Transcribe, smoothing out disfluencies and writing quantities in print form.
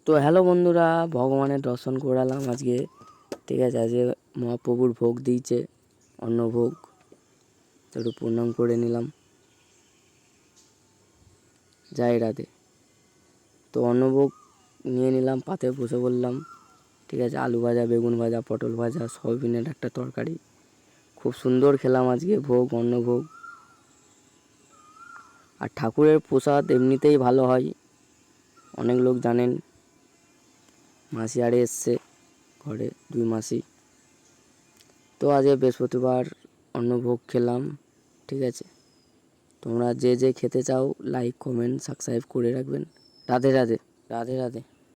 তো হ্যালো বন্ধুরা, ভগবানের দর্শন করালাম আজকে। ঠিক আছে, আজকে মহাপ্রভুর ভোগ দিয়েছে, অন্নভোগ, তো একটু প্রণাম করে নিলাম। যাই রাতে তো অন্নভোগ নিয়ে নিলাম, পাতে বসে বললাম। ঠিক আছে, আলু ভাজা, বেগুন ভাজা, পটল ভাজা, সয়াবিনের একটা তরকারি, খুব সুন্দর খেলাম আজকে ভোগ, অন্নভোগ। আর ঠাকুরের প্রসাদ এমনিতেই ভালো হয়, অনেক লোক জানেন। মাসি আরে এসছে ঘরে, 2 মাসি। তো আজকে বৃহস্পতিবার অন্নভোগ খেলাম। ঠিক আছে, তোমরা যে যে খেতে চাও লাইক, কমেন্ট, সাবস্ক্রাইব করে রাখবেন। রাধে রাধে, রাধে রাধে।